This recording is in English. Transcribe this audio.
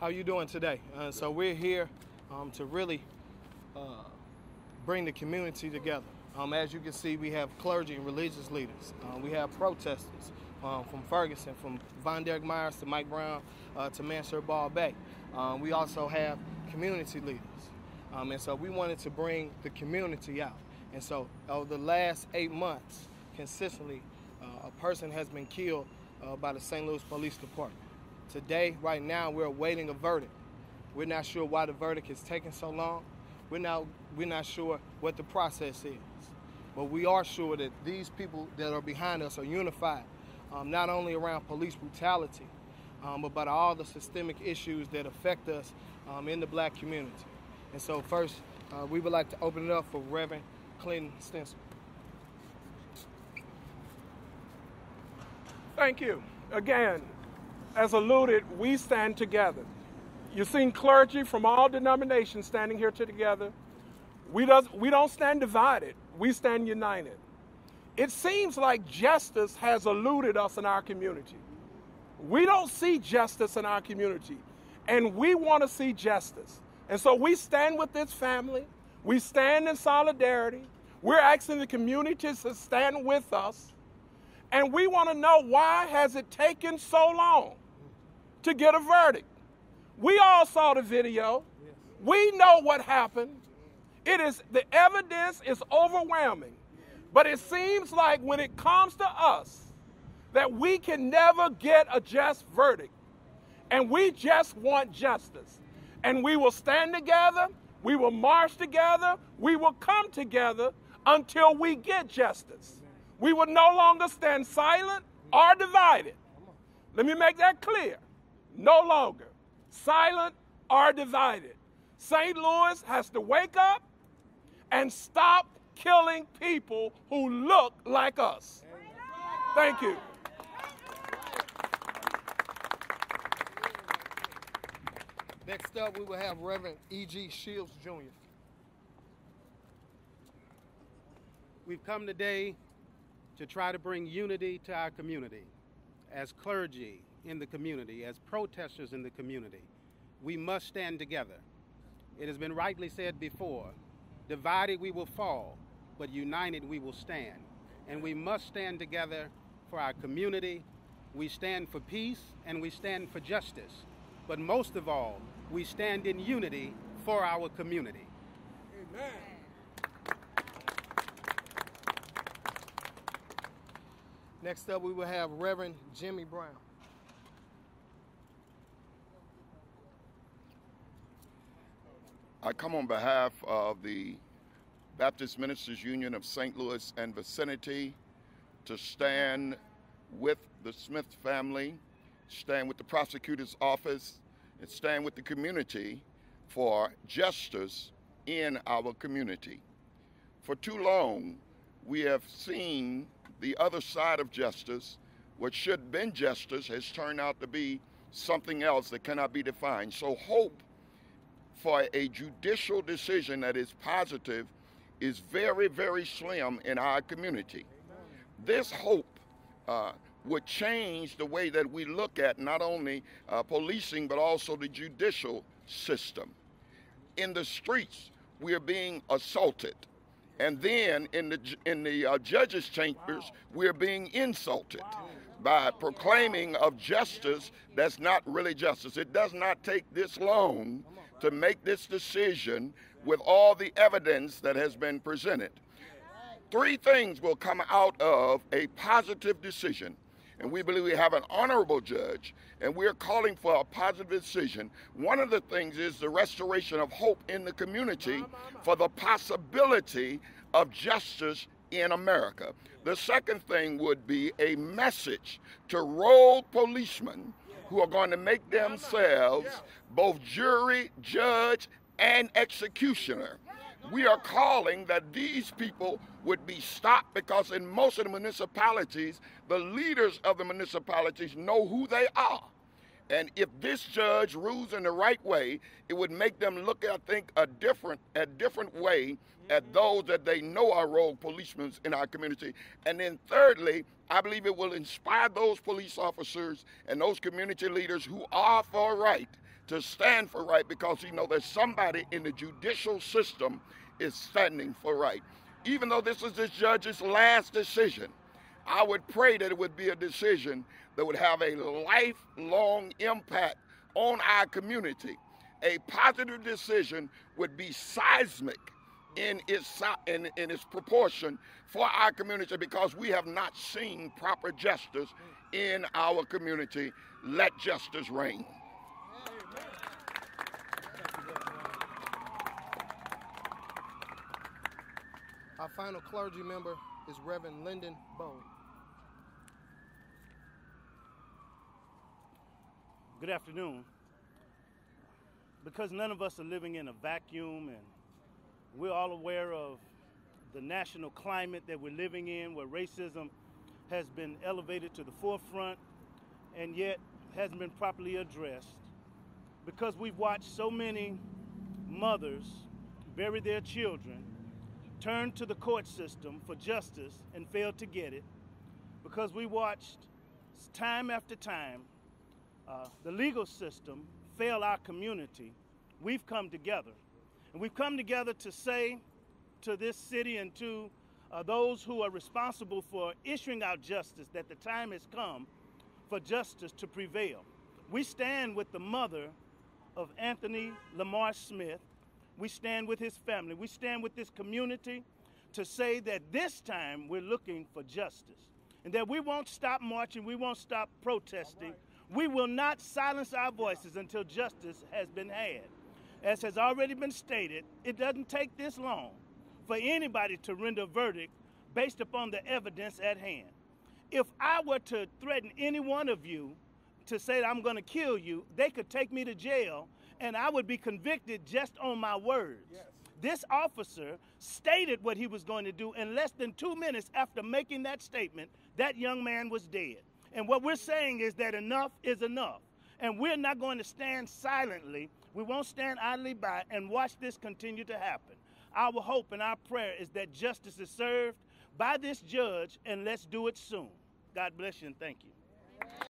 How you doing today? So we're here to really bring the community together. As you can see, we have clergy and religious leaders. We have protesters from Ferguson, from Von Derek Myers to Mike Brown to Mansur Ball Bay. We also have community leaders. And so we wanted to bring the community out. And so over the last 8 months, consistently, a person has been killed by the St. Louis Police Department. Today, right now, we're awaiting a verdict. We're not sure why the verdict is taking so long. We're not sure what the process is. But we are sure that these people that are behind us are unified, not only around police brutality, but all the systemic issues that affect us in the black community. And so first, we would like to open it up for Reverend Clinton Stencil. Thank you. Again, as alluded, we stand together. You've seen clergy from all denominations standing here together. We don't stand divided. We stand united. It seems like justice has eluded us in our community. We don't see justice in our community, and we want to see justice. And so we stand with this family. We stand in solidarity. We're asking the community to stand with us. And we want to know, why has it taken so long to get a verdict? We all saw the video. We know what happened. The evidence is overwhelming. But it seems like when it comes to us, that we can never get a just verdict. And we just want justice. And we will stand together. We will march together. We will come together until we get justice. We will no longer stand silent or divided. Let me make that clear. No longer silent or divided. St. Louis has to wake up and stop killing people who look like us. Thank you. Next up, we will have Reverend E.G. Shields, Jr. We've come today to try to bring unity to our community. As clergy in the community, as protesters in the community, we must stand together. It has been rightly said before, divided we will fall, but united we will stand. And we must stand together for our community. We stand for peace and we stand for justice. But most of all, we stand in unity for our community. Amen. Next up, we will have Reverend Jimmy Brown. I come on behalf of the Baptist Ministers Union of St. Louis and vicinity to stand with the Smith family, stand with the prosecutor's office, and stand with the community for justice in our community. For too long, we have seen the other side of justice. What should have been justice has turned out to be something else that cannot be defined. So hope for a judicial decision that is positive is very, very slim in our community. This hope would change the way that we look at not only policing, but also the judicial system. In the streets, we are being assaulted. And then in the judges' chambers, we're being insulted by proclaiming of justice that's not really justice. It does not take this long to make this decision with all the evidence that has been presented. 3 things will come out of a positive decision. And we believe we have an honorable judge, and we're calling for a positive decision. One of the things is the restoration of hope in the community for the possibility of justice in America. The second thing would be a message to rogue policemen who are going to make themselves both jury, judge, and executioner. We are calling that these people would be stopped, because in most of the municipalities, the leaders of the municipalities know who they are. And if this judge rules in the right way, it would make them look, I think, a different way at those that they know are rogue policemen in our community. And then thirdly, I believe it will inspire those police officers and those community leaders who are for right to stand for right because he knows there's somebody in the judicial system is standing for right. Even though this is this judge's last decision, I would pray that it would be a decision that would have a lifelong impact on our community. A positive decision would be seismic in its proportion for our community because we have not seen proper justice in our community. Let justice reign. Our final clergy member is Reverend Lyndon Bowe. Good afternoon. Because none of us are living in a vacuum and we're all aware of the national climate that we're living in where racism has been elevated to the forefront and yet hasn't been properly addressed. Because we've watched so many mothers bury their children, turn to the court system for justice and fail to get it. Because we watched time after time the legal system fail our community, we've come together. And we've come together to say to this city and to those who are responsible for issuing out justice that the time has come for justice to prevail. We stand with the mother of Anthony Lamar Smith. We stand with his family. We stand with this community to say that this time we're looking for justice and that we won't stop marching, we won't stop protesting. We will not silence our voices until justice has been had. As has already been stated, it doesn't take this long for anybody to render a verdict based upon the evidence at hand. If I were to threaten any one of you to say that I'm going to kill you, they could take me to jail and I would be convicted just on my words. Yes. This officer stated what he was going to do, and less than 2 minutes after making that statement, that young man was dead. And what we're saying is that enough is enough. And we're not going to stand silently. We won't stand idly by and watch this continue to happen. Our hope and our prayer is that justice is served by this judge, and let's do it soon. God bless you and thank you.